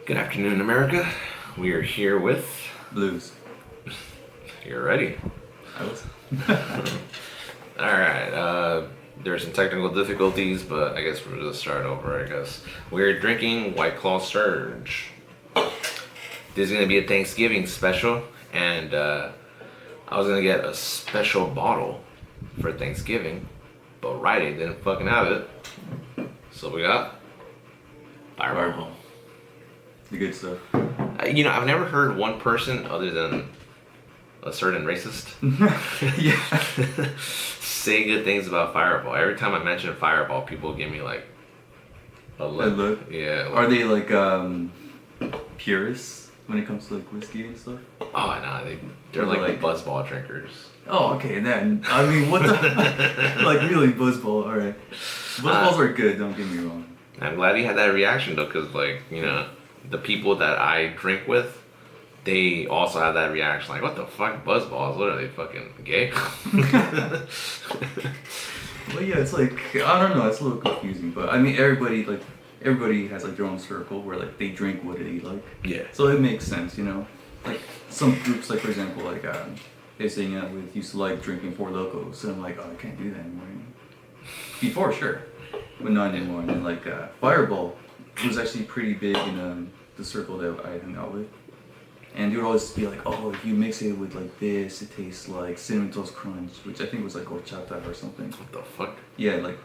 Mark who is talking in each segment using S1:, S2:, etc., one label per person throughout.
S1: Good afternoon, America. We are here with.
S2: Blues.
S1: You're ready.
S2: I was.
S1: Alright, there's some technical difficulties, but I guess we'll just start over, I guess. We're drinking White Claw Surge. This is going to be a Thanksgiving special, and I was going to get a special bottle for Thanksgiving, but Rite Aid didn't fucking have it. So we got Fireball.
S2: The good stuff.
S1: I've never heard one person other than a certain racist
S2: Yeah.
S1: say good things about Fireball. Every time I mention Fireball, people give me like a look. Yeah.
S2: Are they like purists when it comes to like whiskey and stuff?
S1: Oh no, they're like buzzball drinkers.
S2: Oh, okay. Then I mean, what the like really buzzball? All right, buzzballs are good. Don't get me wrong.
S1: I'm glad you had that reaction though, because the people that I drink with, they also have that reaction. Like, what the fuck, buzzballs? What are they, fucking gay?
S2: Well, yeah, it's like I don't know. It's a little confusing, but I mean, everybody has like their own circle where like they drink what they like.
S1: Yeah.
S2: So it makes sense, Like some groups, like for example, like they saying with used to like drinking Four Locos, and I'm like, oh, I can't do that anymore. Before, sure, but not anymore. And then like Fireball was actually pretty big in the circle that I hung out with. And they would always be like, oh, if you mix it with like this, it tastes like Cinnamon Toast Crunch, which I think was like horchata or something.
S1: What the fuck?
S2: Yeah, like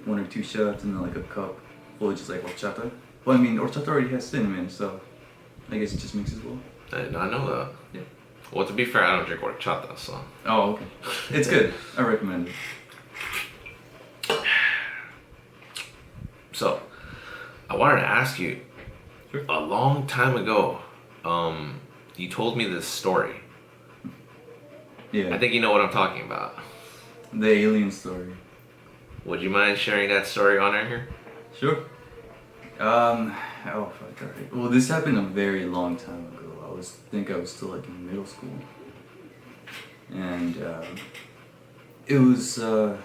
S2: one or two shots and then like a cup full of just like horchata. Well, I mean, horchata already has cinnamon, so I guess it just mixes well.
S1: I did not know that.
S2: Yeah.
S1: Well, to be fair, I don't drink horchata, so.
S2: Oh, okay. It's good. I recommend it.
S1: So, I wanted to ask you,
S2: Sure.
S1: a long time ago, you told me this story.
S2: Yeah.
S1: I think you know what I'm talking about.
S2: The alien story.
S1: Would you mind sharing that story on air here?
S2: Sure. Oh fuck. Alright. Well, this happened a very long time ago. I think I was still like in middle school, and it was I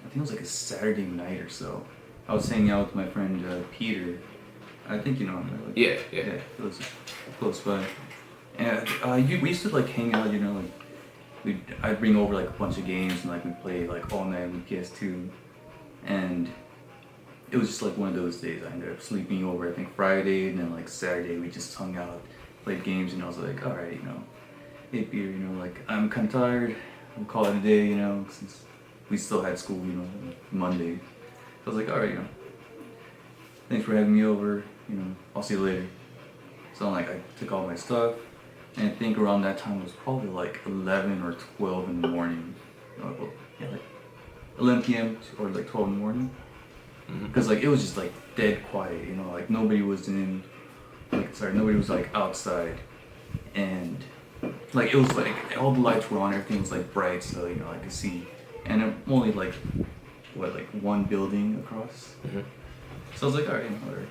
S2: think it was like a Saturday night or so. I was hanging out with my friend Peter. I think you know him, right? Like,
S1: Yeah.
S2: Yeah, it was close by. And we used to like hang out, like I'd bring over like a bunch of games and like we'd play like all night with PS2, and it was just like one of those days. I ended up sleeping over. I think Friday, and then like Saturday we just hung out, played games, and I was like, all right, hey Peter, like I'm kind of tired. We'll call it a day, since we still had school, Monday. So I was like, all right, thanks for having me over. I'll see you later. So I took all my stuff, and I think around that time it was probably like 11 or 12 in the morning. Yeah, like 11 p.m. or like 12 in the morning. Because it was just like dead quiet, like nobody was nobody was like outside, and like it was like all the lights were on, everything was like bright, so I could see, and I'm only like one building across. So I was like, all right, whatever.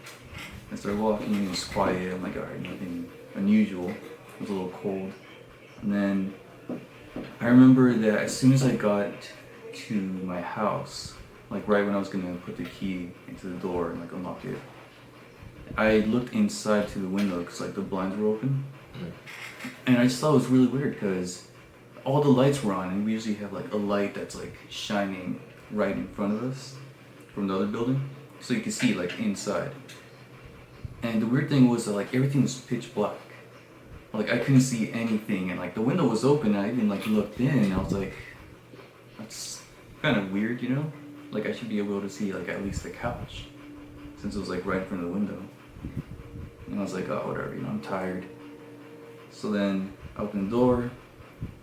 S2: I started walking, it was quiet. I'm like, all right, nothing unusual. It was a little cold. And then I remember that as soon as I got to my house, like right when I was gonna put the key into the door and like unlock it, I looked inside to the window because like the blinds were open. And I just thought it was really weird because all the lights were on, and we usually have like a light that's like shining right in front of us from the other building, so you can see like inside. And the weird thing was that like everything was pitch black. Like I couldn't see anything, and like the window was open, and I even like looked in, and I was like, that's kind of weird, Like I should be able to see like at least the couch, since it was like right in front of the window. And I was like, oh whatever, I'm tired. So then I opened the door,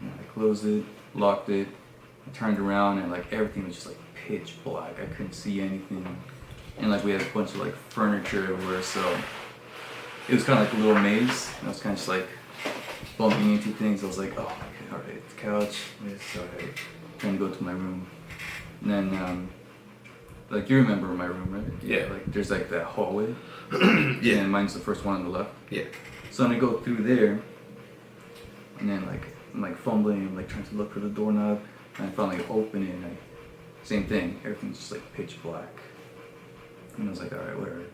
S2: I closed it, locked it, I turned around, and like everything was just like pitch black. I couldn't see anything. And like we had a bunch of like furniture everywhere, so it was kind of like a little maze. And I was kind of just like bumping into things. I was like, oh, okay, all right, the couch. It's all right. Trying to go to my room. And then, like you remember my room, right?
S1: Yeah.
S2: Like there's like that hallway.
S1: Yeah.
S2: And mine's the first one on the left.
S1: Yeah.
S2: So then I go through there, and then like I'm like fumbling, I'm like trying to look for the doorknob, and I finally open it, and same thing. Everything's just like pitch black. And I was like, all right, whatever.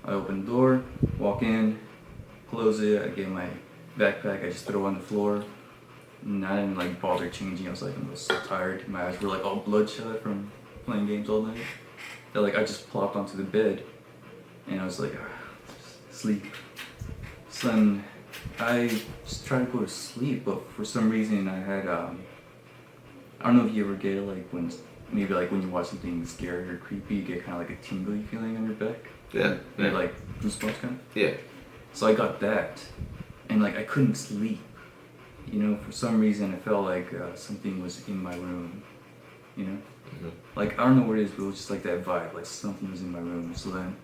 S2: I open the door, walk in, close it, I get my backpack, I just throw it on the floor. And I didn't like bother changing. I was so tired. My eyes were like all bloodshot from playing games all night. That like I just plopped onto the bed and I was like, sleep. So then I just tried to go to sleep, but for some reason I had I don't know if you ever get it like when maybe like when you watch something scary or creepy, you get kind of like a tingly feeling on your back.
S1: Yeah.
S2: And like goosebumps kind of.
S1: Yeah.
S2: So I got that, and like I couldn't sleep. You know, for some reason I felt like something was in my room. You know, like I don't know what it is, but it was just like that vibe, like something was in my room. So then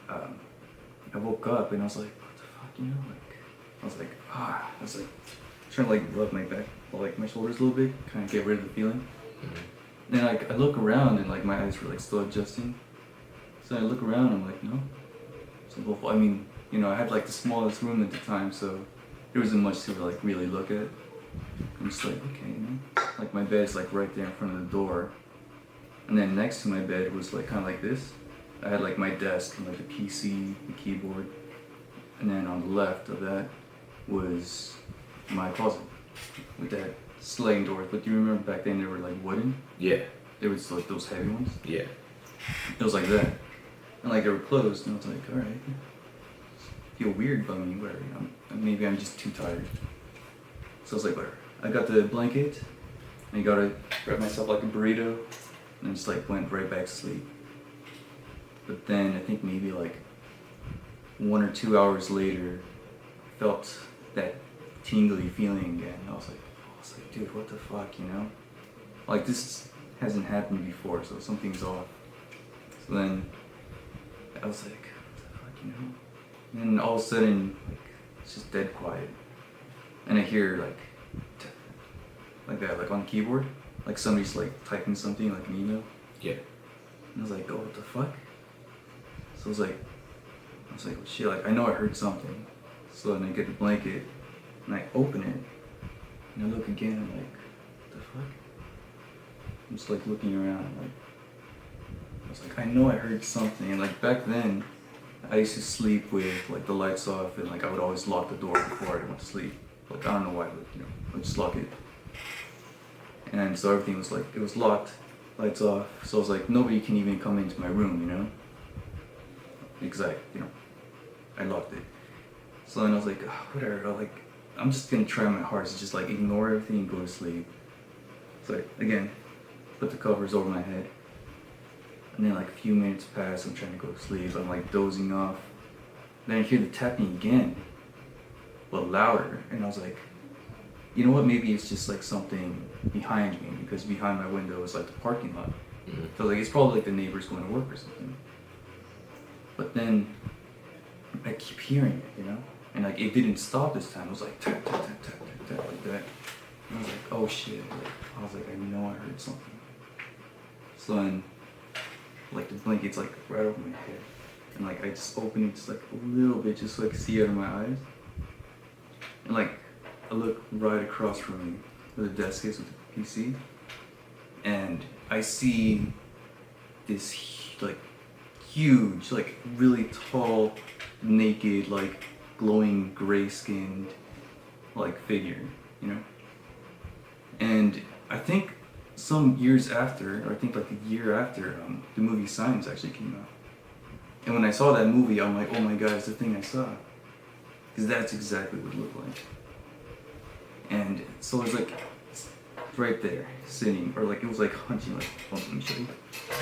S2: I woke up and I was like, what the fuck, you know? Like I was like, I was like trying to like rub my back, like my shoulders a little bit, kind of get rid of the feeling. Then like I look around and like my eyes were like still adjusting. So I look around and I'm like, no. So I mean, you know, I had like the smallest room at the time, so there wasn't much to like really look at. I'm just like, okay, you know, like my bed's like right there in front of the door, and then next to my bed was like kind of like this. I had like my desk and like the PC, the keyboard, and then on the left of that was my closet with that sliding doors. But do you remember back then they were like wooden?
S1: Yeah.
S2: They were like those heavy ones.
S1: Yeah.
S2: It was like that, and like they were closed, and I was like, all right. Feel weird, but I mean, whatever. You know, maybe I'm just too tired. So I was like, whatever. I got the blanket, and I got to grab myself like a burrito, and I just like went right back to sleep. But then I think maybe like 1 or 2 hours later, I felt that tingly feeling again. I was like, dude, what the fuck, you know? Like this hasn't happened before, so something's off. So then I was like, what the fuck, you know? And then all of a sudden, like, it's just dead quiet. And I hear like that, like on the keyboard, like somebody's like typing something, like an email.
S1: Yeah.
S2: And I was like, oh, what the fuck? So I was like, well, shit, like I know I heard something. So then I get the blanket and I open it and I look again and I'm like, what the fuck? I'm just like looking around, like I was like, I know I heard something. And like back then, I used to sleep with like the lights off, and like I would always lock the door before I went to sleep. Like I don't know why, but you know, I'd just lock it. And so everything was like, it was locked, lights off. So I was like, nobody can even come into my room, you know? Because I locked it. So then I was like, oh, whatever, I'm just gonna try my hardest to just like ignore everything and go to sleep. So like, again, put the covers over my head. And then like a few minutes pass, I'm trying to go to sleep, I'm like dozing off. Then I hear the tapping again, but louder. And I was like, you know what, maybe it's just like something behind me, because behind my window is like the parking lot. So like it's probably like the neighbors going to work or something. But then I keep hearing it, you know? And like it didn't stop this time. It was like tap, tap, tap, tap, tap, tap, like that. And I was like, oh shit. I was like, I know I heard something. So then, like the blanket's like right over my head. And like I just open it just like a little bit just so I can see out of my eyes. And like I look right across from me where the desk is with the PC. And I see this like huge, like really tall, naked, like glowing gray skinned like figure, you know? And I think some years after, or I think like a year after, the movie Signs actually came out. And when I saw that movie, I'm like, oh my god, it's the thing I saw. Because that's exactly what it looked like. And so it was like right there, sitting, or like it was like hunching, like, hold on, let me show you.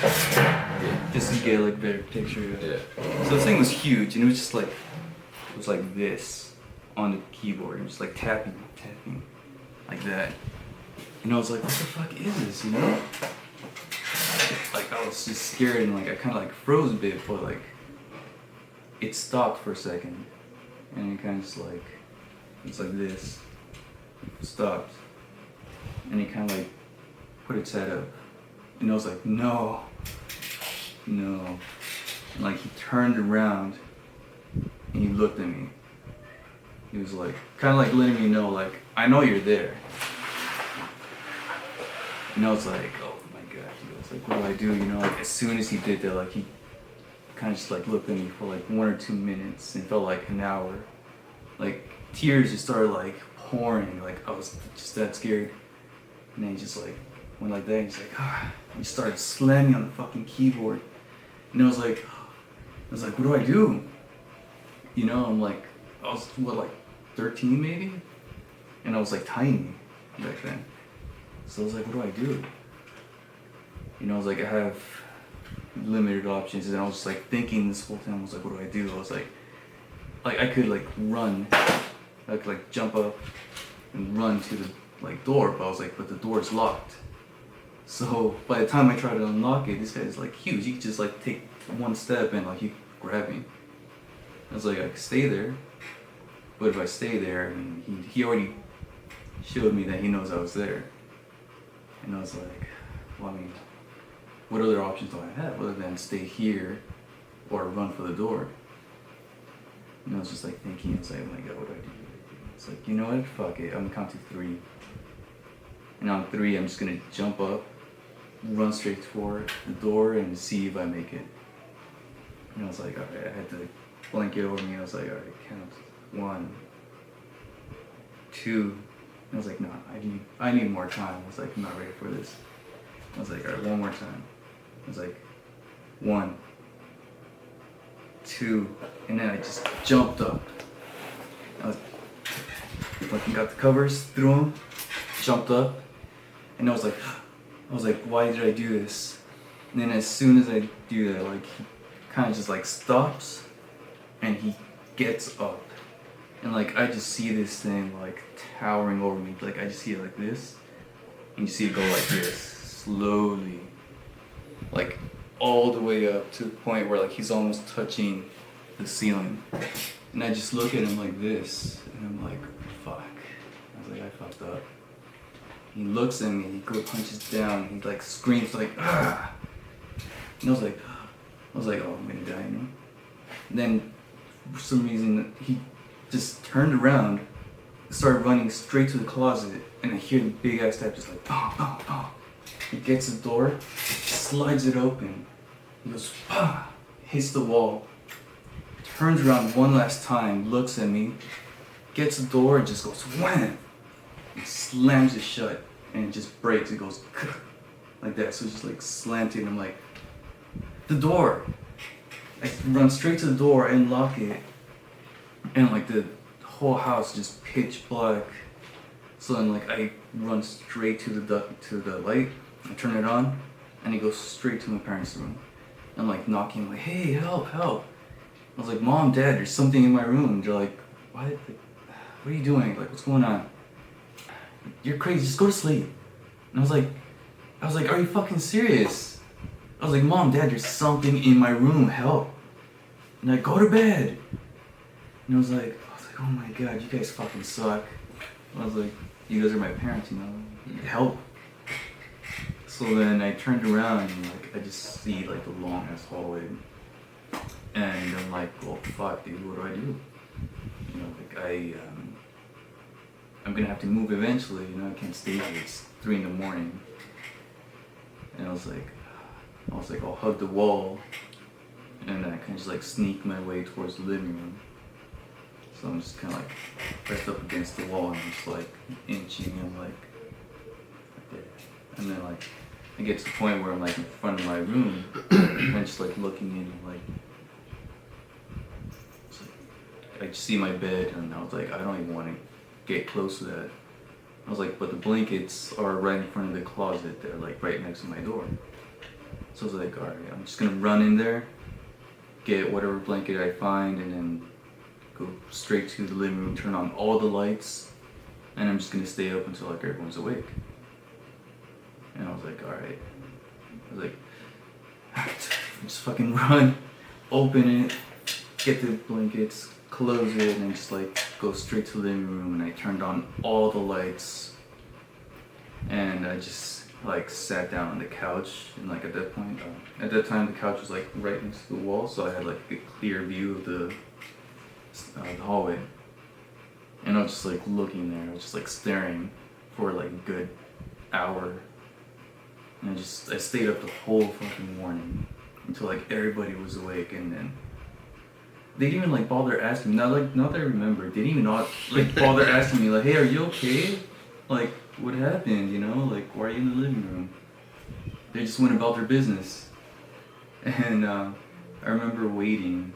S2: Yeah, just to get like a better picture of it. Yeah. So this thing was huge, and it was just like, it was like this on the keyboard, and just like tapping, like that. And I was like, what the fuck is this, you know? Like I was just scared, and like I kind of like froze a bit, but like it stopped for a second, and it kind of just like, it's like this, it stopped, and it kind of like put its head up, and I was like, no, and like he turned around, and he looked at me. He was like, kind of like letting me know, like, I know you're there. And I was like, oh my god, I was like, what do I do? You know, like as soon as he did that, like he kind of just like looked at me for like 1 or 2 minutes and felt like an hour. Like tears just started like pouring. Like I was just that scared. And then he just like went like that. And he's like, ah. He started slamming on the fucking keyboard. And I was like, what do I do? You know, I'm like, I was what, like 13 maybe? And I was like tiny back then. So I was like, what do I do? You know, I was like, I have limited options. And I was just like thinking this whole time, I was like, what do I do? I was like I could like run. I could like jump up and run to the like door, but I was like, but the door is locked. So by the time I tried to unlock it, this guy is like huge. He could just like take one step and like he could grab me. I was like, I could stay there, but if I stay there, I mean, he already showed me that he knows I was there. And I was like, well, I mean, what other options do I have other than stay here or run for the door? And I was just like thinking, I was like, oh my god, what do I do? It's like, you know what, fuck it, I'm gonna count to 3. And on 3, I'm just gonna jump up, run straight toward the door and see if I make it. And I was like, alright, I had the blanket over me. I was like, alright, count 1, 2. And I was like, no, I need more time. I was like, I'm not ready for this. I was like, alright, one more time. I was like, 1, 2, and then I just jumped up. I was fucking got the covers, threw them, jumped up, and I was like, why did I do this? And then as soon as I do that, like he kind of just like stops, and he gets up, and like I just see this thing like towering over me. Like I just see it like this, and you see it go like this, slowly, like all the way up to the point where like he's almost touching the ceiling. And I just look at him like this, and I'm like, fuck. I was like, I fucked up. He looks at me, he go punches down, he like screams like, ah! And I was like, oh, I'm gonna die, you know? And then for some reason he just turned around, started running straight to the closet, and I hear the big ass tap just like, bah, bah, bah. He gets the door, slides it open, he goes, bah, hits the wall, turns around one last time, looks at me, gets the door and just goes wham! He slams it shut and it just breaks. It goes like that. So it's just like slammed it and I'm like, the door! I run straight to the door and lock it, and like the whole house just pitch black. So then like I run straight to the light, I turn it on, and it goes straight to my parents' room. I'm like knocking, like, hey, help, help. I was like, Mom, Dad, there's something in my room. They're like, what? Like, what are you doing? Like, what's going on? You're crazy, just go to sleep. And I was like, are you fucking serious? I was like, Mom, Dad, there's something in my room, help. And I go to bed. And I was like, oh my god, you guys fucking suck. I was like, you guys are my parents, you know, help. So then I turned around and like, I just see like the long ass hallway. And I'm like, well, fuck, dude, what do I do? You know, like I'm gonna have to move eventually, you know, I can't stay here, it's 3 in the morning. And I was like, I'll hug the wall, and then I kind of just like sneak my way towards the living room. So I'm just kind of like pressed up against the wall, and I'm just like inching and like there. And then like I get to the point where I'm like in front of my room, and I'm just like looking in and like, I just see my bed, and I was like, I don't even want to get close to that. I was like, but the blankets are right in front of the closet. They're like right next to my door. So I was like, alright, I'm just gonna run in there, get whatever blanket I find, and then go straight to the living room, turn on all the lights, and I'm just gonna stay up until like everyone's awake. And I was like, alright. I was like, just fucking run, open it, get the blankets, close it, and then just like go straight to the living room. And I turned on all the lights, and I just like sat down on the couch. And like at that point, at that time the couch was like right next to the wall, so I had like a clear view of the hallway. And I was just like looking there, I was just like staring for like a good hour. And I stayed up the whole fucking morning. until like everybody was awake, and then they didn't even like bother asking me. Not that I remember, they didn't even not like bother asking me like, hey, are you okay? Like, what happened? You know, like, why are you in the living room? They just went about their business, and I remember waiting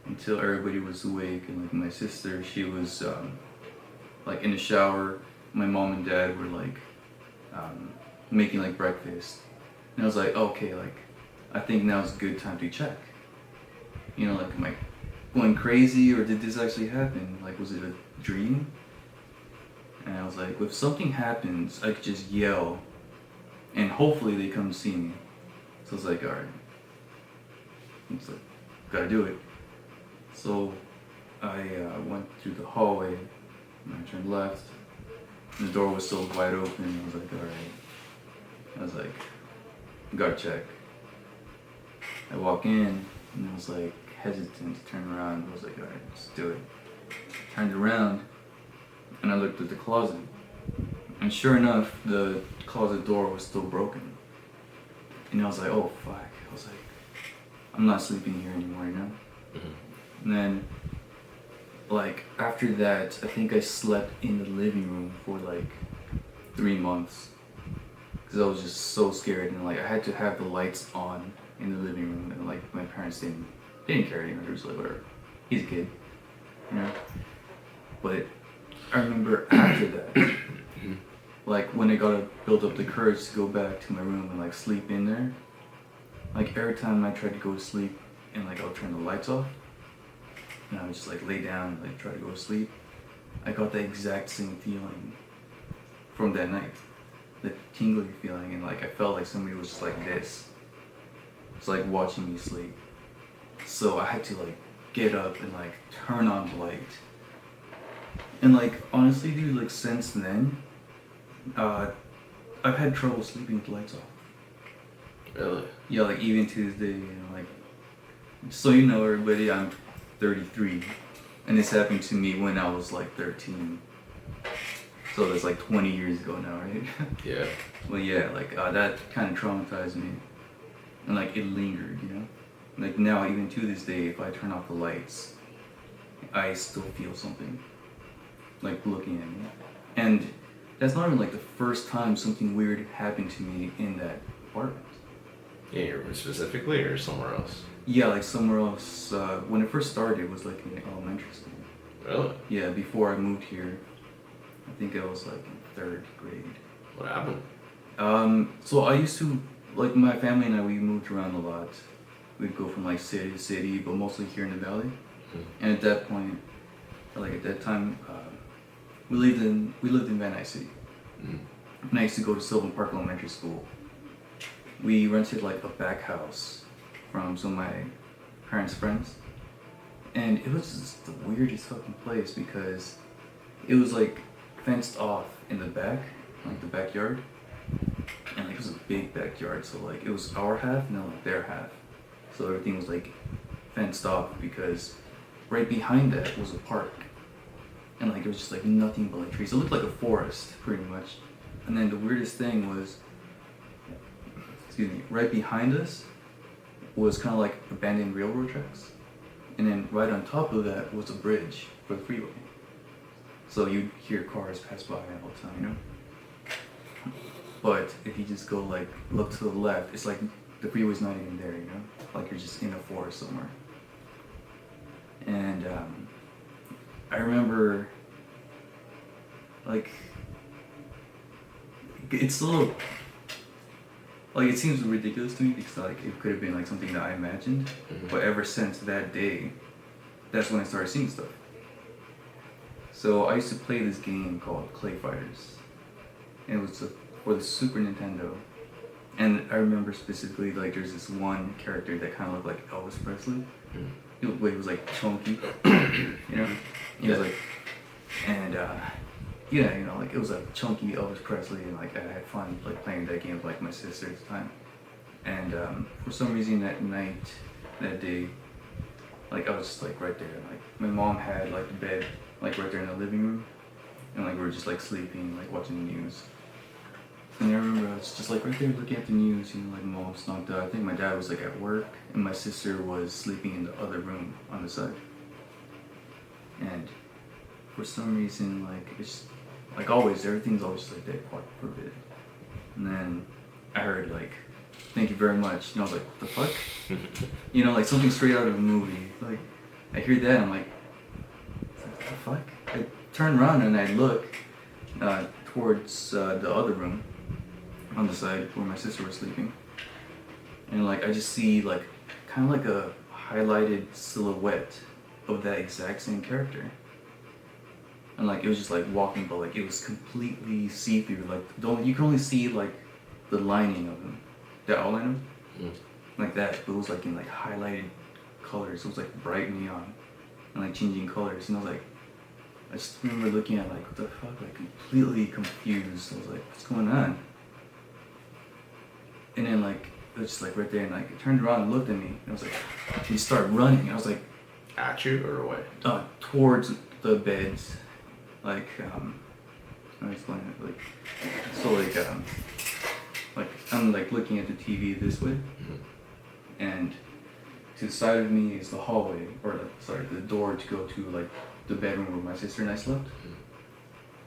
S2: until everybody was awake, and like my sister, she was like in the shower. My mom and dad were like making like breakfast, and I was like, okay, like I think now's a good time to check. You know, like am I going crazy or did this actually happen? Like was it a dream? And I was like, if something happens, I could just yell, and hopefully they come see me. So I was like, all right, it's like gotta do it. So I went through the hallway, and I turned left, and the door was still wide open. I was like, all right. I was like, gotta check. I walk in, and I was like hesitant to turn around. I was like, all right, let's do it. Turned around, and I looked at the closet, and sure enough, the closet door was still broken. And I was like, oh fuck. I was like, I'm not sleeping here anymore, you know? Mm-hmm. And then, like, after that, I think I slept in the living room for like 3 months. Because I was just so scared, and like, I had to have the lights on in the living room, and like, my parents didn't care anymore. They were just like, whatever, he's a kid, you know? But I remember after that, like, when I gotta build up the courage to go back to my room and like sleep in there, like, every time I tried to go to sleep and like, I'll turn the lights off, and I would just like lay down and like try to go to sleep, I got the exact same feeling from that night. The tingly feeling, and like I felt like somebody was just like this. It's like watching me sleep. So I had to like get up and like turn on the light. And like honestly dude, like since then, I've had trouble sleeping with the lights off.
S1: Really?
S2: Yeah, like even to this day, you know, like, so you know everybody, I'm 33, and this happened to me when I was like 13. So that's like 20 years ago now, right?
S1: Yeah.
S2: Well, yeah, like that kind of traumatized me, and like it lingered, you know. Like now, even to this day, if I turn off the lights, I still feel something, like looking at me, and that's not even like the first time something weird happened to me in that apartment.
S1: Yeah, your room specifically, or somewhere else?
S2: Yeah, like somewhere else. When it first started, it was like in elementary school.
S1: Really?
S2: Yeah, before I moved here, I think I was like in 3rd grade.
S1: What happened?
S2: So I used to, like my family and I, we moved around a lot. We'd go from like city to city, but mostly here in the valley. Mm-hmm. And at that point, like at that time, we lived in Van Nuys City. Mm-hmm. And I used to go to Sylvan Park Elementary School. We rented like a back house from some of my parents' friends. And it was just the weirdest fucking place because it was like fenced off in the back, like the backyard. And like it was a big backyard, so like it was our half and then like their half. So everything was like fenced off because right behind that was a park. And like it was just like nothing but like trees. It looked like a forest pretty much. And then the weirdest thing was, right behind us was kind of like abandoned railroad tracks. And then right on top of that was a bridge for the freeway. So you'd hear cars pass by all the time, you know? But if you just go like, look to the left, it's like the freeway's not even there, you know? Like you're just in a forest somewhere. And I remember, like, it's a little, like it seems ridiculous to me because like it could have been like something that I imagined, mm-hmm. But ever since that day, that's when I started seeing stuff. So I used to play this game called Clay Fighters, and it was for the Super Nintendo. And I remember specifically like there's this one character that kind of looked like Elvis Presley. Mm-hmm. He was like chunky, you know. He was like, and yeah, you know, like it was a chunky Elvis Presley, and like I had fun like playing that game with like my sister at the time. And for some reason that night, that day, like I was just like right there. Like my mom had like the bed like right there in the living room, and like we were just like sleeping, like watching the news. And I remember I was just like right there looking at the news, like mom was knocked out. I think my dad was like at work and my sister was sleeping in the other room on the side. And for some reason, like it's like always, everything's always like that quiet for a bit. And then I heard like, "Thank you very much," and I was like, "What the fuck?" Like something straight out of a movie. Like I hear that, I'm like, "What the fuck?" I turn around and I look towards the other room on the side where my sister was sleeping, and like I just see like kind of like a highlighted silhouette of that exact same character. And like it was just like walking, but like it was completely see-through. Like you can only see like the lining of him, the outline of him, like that. But it was like in like highlighted colors. It was like bright neon and like changing colors. And I just remember looking at like what the fuck, like completely confused. I was like, what's going on? And then like it was just like right there, and like it turned around and looked at me. And I was like, he started running. I was like,
S1: At you or away?
S2: Towards the beds. Like, I'll explain it. Like, so like I'm like looking at the TV this way, and to the side of me is the hallway, or the door to go to like the bedroom where my sister and I slept.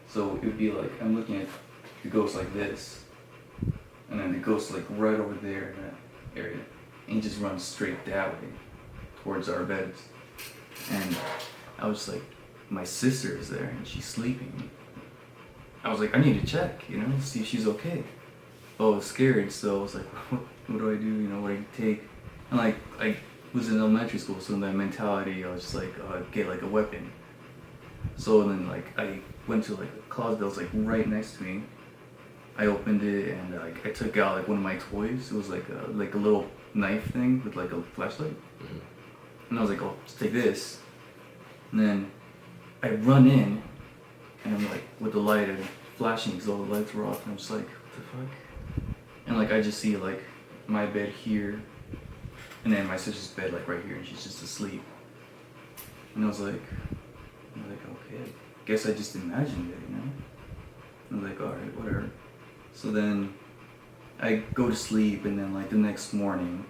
S2: So it would be like I'm looking at the ghost like this, and then the ghost like right over there in that area, and he just runs straight that way towards our beds. And I was like, my sister is there and she's sleeping. I was like, I need to check, see if she's okay. I was scared, so I was like, what do I do? What do I take? And like, I was in elementary school, so in that mentality, I was just like, get like a weapon. So then like, I went to like a closet that was like right next to me. I opened it and like I took out like one of my toys. It was like a little knife thing with like a flashlight. And I was like, oh, just take this. And then I run in, and I'm like, with the light and flashing because all the lights were off, and I'm just like, what the fuck? And like, I just see like my bed here, and then my sister's bed like right here, and she's just asleep. And I was like, okay, I guess I just imagined it, I was like, alright, whatever. So then I go to sleep, and then like the next morning,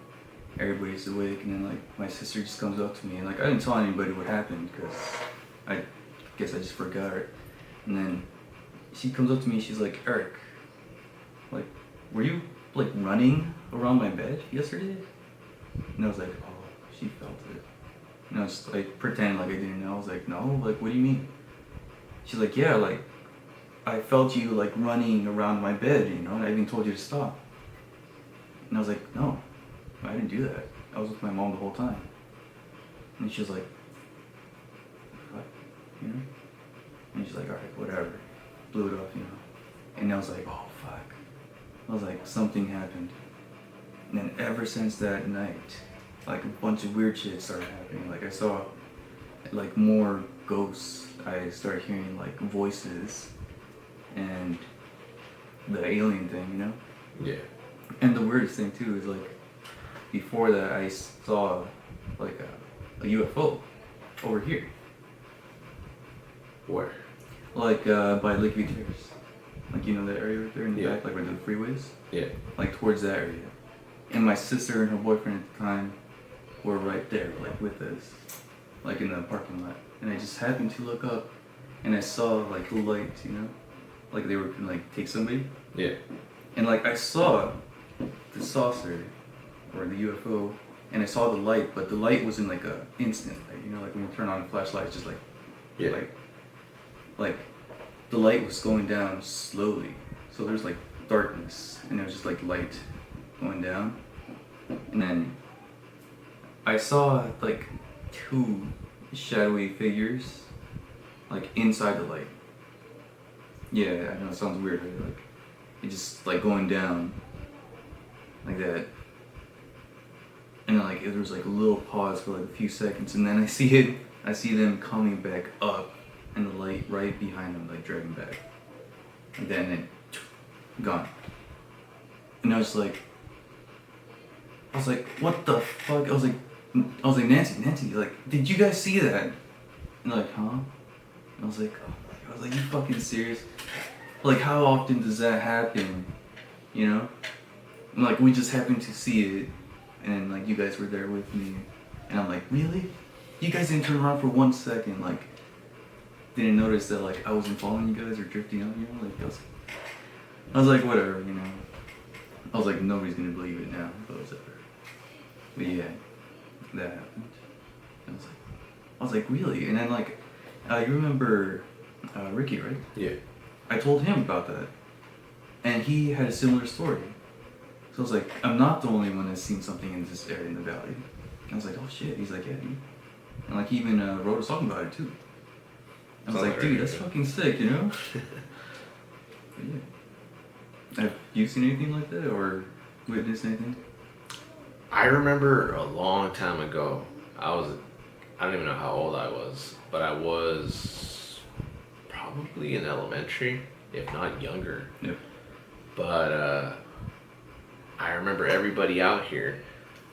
S2: everybody's awake, and then like my sister just comes up to me, and like I didn't tell anybody what happened because I guess I just forgot it. And then she comes up to me, she's like, Eric, like, were you like running around my bed yesterday? And I was like, oh, she felt it. And I was like pretending like I didn't know. I was like, no, like what do you mean? She's like, yeah, like I felt you like running around my bed, and I even told you to stop. And I was like, no, I didn't do that. I was with my mom the whole time. And she was like, what? And she's like, alright, whatever. Blew it off, And I was like, oh fuck. I was like, something happened. And then ever since that night, like a bunch of weird shit started happening. Like I saw like more ghosts. I started hearing like voices and the alien thing,
S1: Yeah.
S2: And the weirdest thing too is like before that I saw like a UFO over here.
S1: Where?
S2: Like by Lake View Terrace. Like that area right there in the back, like where the freeways?
S1: Yeah.
S2: Like towards that area. And my sister and her boyfriend at the time were right there, like with us. Like in the parking lot. And I just happened to look up and I saw like the light, Like they were gonna like take somebody.
S1: Yeah.
S2: And like I saw the saucer or the UFO and I saw the light, but the light was in like a instant light, like when you turn on a flashlight, it's just like,
S1: yeah.
S2: Like the light was going down slowly. So there's like darkness and it was just like light going down. And then I saw like two shadowy figures like inside the light. Yeah, I know it sounds weird, but like it just like going down like that. And like there was like a little pause for like a few seconds, and then I see them coming back up, and the light right behind them like dragging back. And then it gone. And I was like, what the fuck? I was like, Nancy, like, did you guys see that? And like, huh? And I was like, oh my God, you fucking serious? Like, how often does that happen? you know? And, like, we just happened to see it, and, like, you guys were there with me. And I'm like, really? You guys didn't turn around for 1 second, like, didn't notice that, like, I wasn't following you guys or drifting out, you know? Like, I was like, whatever, you know? I was like, nobody's gonna believe it now, but whatever. But yeah, that happened. I was like, really? And then, like, you remember Ricky, right?
S1: Yeah.
S2: I told him about that, and he had a similar story. So I was like, I'm not the only one that's seen something in this area in the valley. And I was like, oh shit. He's like, yeah, dude. And, like, he even wrote a song about it too. I was like, dude, that's fucking sick, you know? But yeah. Have you seen anything like that or witnessed anything?
S1: I remember a long time ago, I don't even know how old I was, but I was probably in elementary, if not younger.
S2: Yeah.
S1: But I remember everybody out here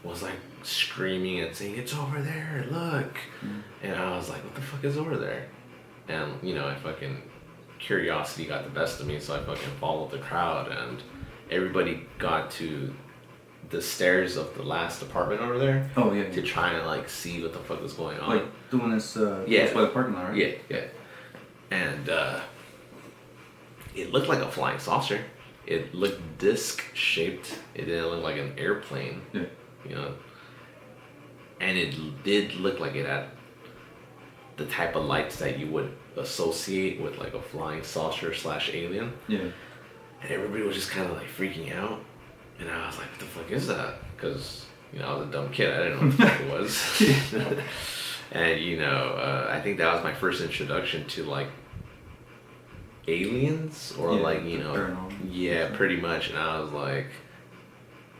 S1: was like screaming and saying, it's over there, look. And I was like, what the fuck is over there? And, you know, curiosity got the best of me, so I fucking followed the crowd, and everybody got to the stairs of the last apartment over there.
S2: Oh, yeah.
S1: To try and, like, see what the fuck was going on.
S2: Like, the one that's
S1: yeah.
S2: by the parking lot, right?
S1: Yeah, yeah. And it looked like a flying saucer. It looked disc-shaped. It didn't look like an airplane.
S2: Yeah.
S1: You know? And it did look like it had the type of lights that you would associate with, like, a flying saucer / alien.
S2: Yeah.
S1: And everybody was just kind of, like, freaking out. And I was like, what the fuck is that? Because, you know, I was a dumb kid. I didn't know what the fuck it was. And, you know, I think that was my first introduction to, like, aliens or, like, you know, yeah, pretty much. And I was like,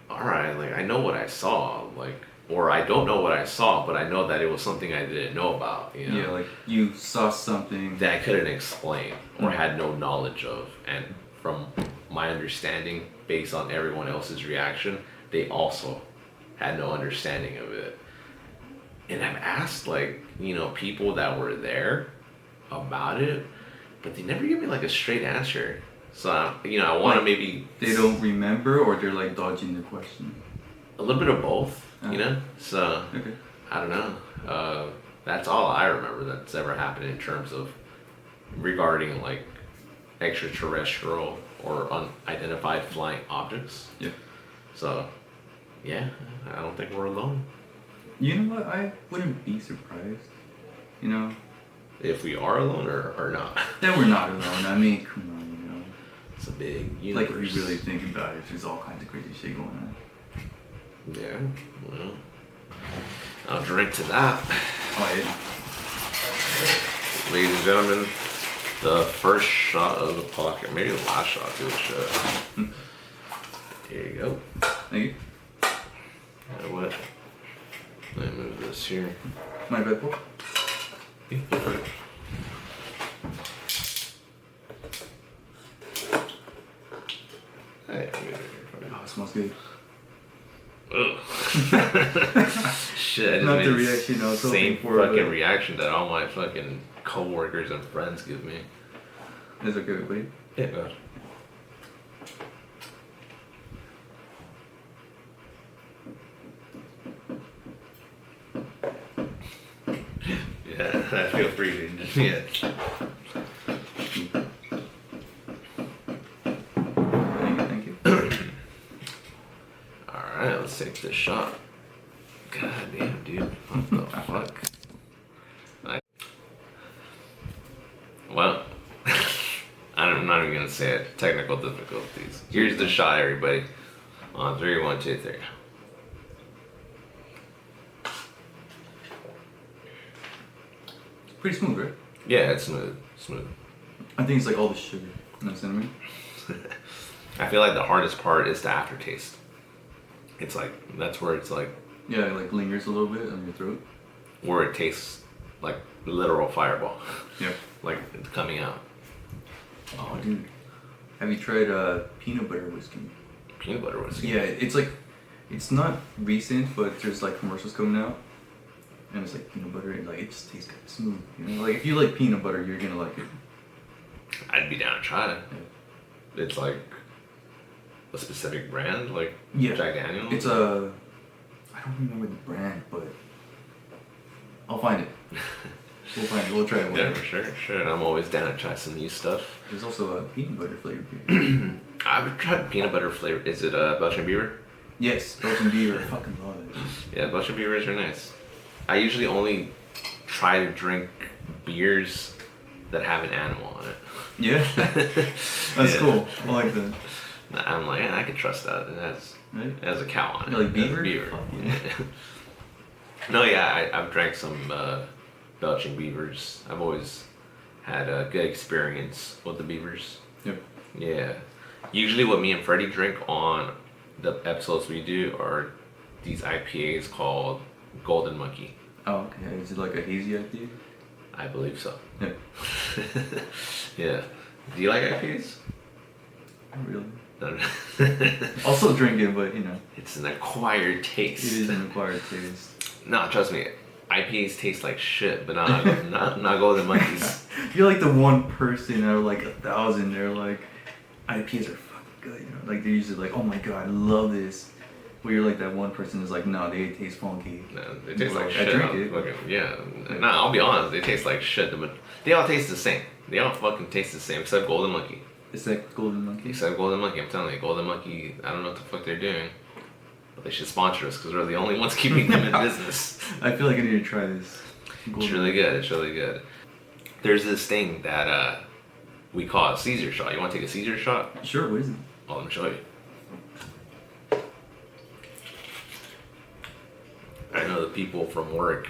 S1: all right, like, I know what I saw, like, or I don't know what I saw, but I know that it was something I didn't know about, you know?
S2: Yeah, like, you saw something
S1: that I couldn't explain or had no knowledge of. And from my understanding, based on everyone else's reaction, they also had no understanding of it. And I've asked, like, you know, people that were there about it, but they never give me, like, a straight answer. So, you know, I want to maybe...
S2: They don't remember, or they're, like, dodging the question?
S1: A little bit of both, you know? So,
S2: okay.
S1: I don't know. That's all I remember that's ever happened in terms of regarding, like, extraterrestrial or unidentified flying objects.
S2: Yeah.
S1: So, yeah, I don't think we're alone.
S2: You know what? I wouldn't be surprised. You know?
S1: If we are alone or not.
S2: That we're not alone. I mean, come on, you know?
S1: It's a big universe.
S2: Like, if you really think about it, there's all kinds of crazy shit going on.
S1: Yeah, well, I'll drink to that.
S2: Oh, yeah.
S1: Ladies and gentlemen, the first shot of the podcast, maybe the last shot to the show. Here you go.
S2: Thank you.
S1: You know what? Let me move this here.
S2: My bad, Paul.
S1: Hey,
S2: oh, it smells good.
S1: Ugh. Shit, I just
S2: Not
S1: made
S2: the reaction I was
S1: same
S2: hoping for,
S1: fucking
S2: but...
S1: reaction that all my fucking co-workers and friends give me.
S2: Is it good, buddy?
S1: Yeah, go ahead. Yeah, I feel free to just, yeah.
S2: Thank you.
S1: Alright, let's take this shot. God damn, dude. What the fuck? Well, I'm not even gonna say it. Technical difficulties. Here's the shot, everybody. On 3, 1, 2, 3.
S2: Pretty smooth, right?
S1: Yeah, it's smooth. Smooth.
S2: I think it's like all the sugar and the cinnamon.
S1: I feel like the hardest part is the aftertaste. It's like, that's where it's like...
S2: Yeah, it like lingers a little bit on your throat.
S1: Where it tastes like literal fireball.
S2: Yeah.
S1: Like it's coming out.
S2: Oh, dude. Have you tried peanut butter whiskey?
S1: Peanut butter whiskey?
S2: Yeah, it's like, it's not recent, but there's like commercials coming out. And it's like peanut butter, and like it just tastes kind of smooth. You know, like if you like peanut butter, you're gonna like it.
S1: I'd be down to try it.
S2: Yeah.
S1: It's like a specific brand, like
S2: Yeah.
S1: Jack Daniels?
S2: It's a. I don't remember the brand, but I'll find it. We'll find it. We'll try it.
S1: Yeah,
S2: Whatever.
S1: for sure. And I'm always down to try some new stuff.
S2: There's also a peanut butter flavored beer.
S1: I've tried peanut butter flavor. Is it Belgian Beaver?
S2: Yes, Belgian beer. I fucking love it.
S1: Yeah, Belgian Beavers are nice. I usually only try to drink beers that have an animal on it.
S2: Yeah, that's
S1: Yeah.
S2: cool. I like that.
S1: I'm like, I can trust that.
S2: Right?
S1: It has a cow on it.
S2: You like
S1: It has a
S2: beaver?
S1: beaver.
S2: Fuck yeah.
S1: No, yeah, I've drank some Belgian Beavers. I've always had a good experience with the Beavers.
S2: Yep.
S1: Yeah. Usually what me and Freddie drink on the episodes we do are these IPAs called Golden Monkey.
S2: Oh, okay. Is it like a hazy IPA?
S1: I believe so.
S2: Yeah.
S1: Yeah. Do you like IPAs?
S2: Not really.
S1: No.
S2: I'll still drink it, but you know,
S1: It's an acquired
S2: it
S1: taste.
S2: is an acquired taste.
S1: No, trust me. IPAs taste like shit, but not Golden Monkeys.
S2: You're like the one person out of like 1,000. They're like, IPAs are fucking good. You know? Like they're usually like, oh my god, I love this. Where you're like that one person is like, no, they taste funky.
S1: No, they taste like
S2: I
S1: shit.
S2: drink it.
S1: Fucking, yeah. No, I'll be honest. They taste like shit, but they all taste the same. They all fucking taste the same, except Golden Monkey.
S2: It's that Golden Monkey.
S1: Except Golden Monkey. I'm telling you, Golden Monkey. I don't know what the fuck they're doing, but they should sponsor us because we're the only ones keeping them in business.
S2: I feel like I need to try this.
S1: It's really good. It's really good. There's this thing that we call a Caesar shot. You want to take a Caesar shot?
S2: Sure, what is it?
S1: Oh, let me show you. I know the people from work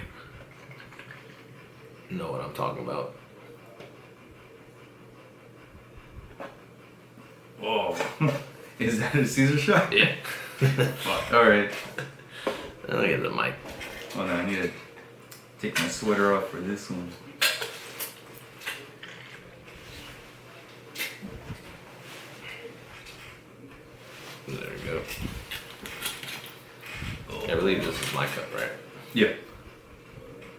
S1: know what I'm talking about.
S2: Whoa. Is that a Caesar shot?
S1: Yeah.
S2: Fuck. Alright.
S1: Look at the mic.
S2: Oh no, I need to take my sweater off for this one.
S1: There we go. I believe this is my cup, right?
S2: Yeah.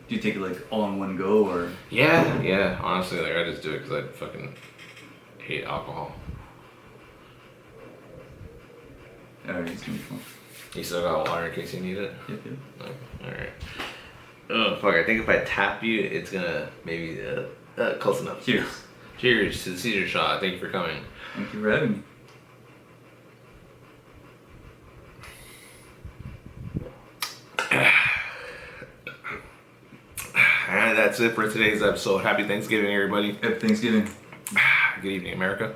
S2: Do you take it like all in one go or?
S1: Yeah. Honestly, like I just do it because I fucking hate alcohol.
S2: Alright, it's gonna be fun.
S1: You still got water in case you need it?
S2: Yep.
S1: Okay. Alright. Oh, fuck. I think if I tap you, it's gonna maybe close enough.
S2: Cheers.
S1: Cheers to the Caesar shot. Thank you for coming.
S2: Thank you for having me.
S1: And that's it for today's episode. Happy Thanksgiving, everybody.
S2: Happy Thanksgiving.
S1: Good evening, America.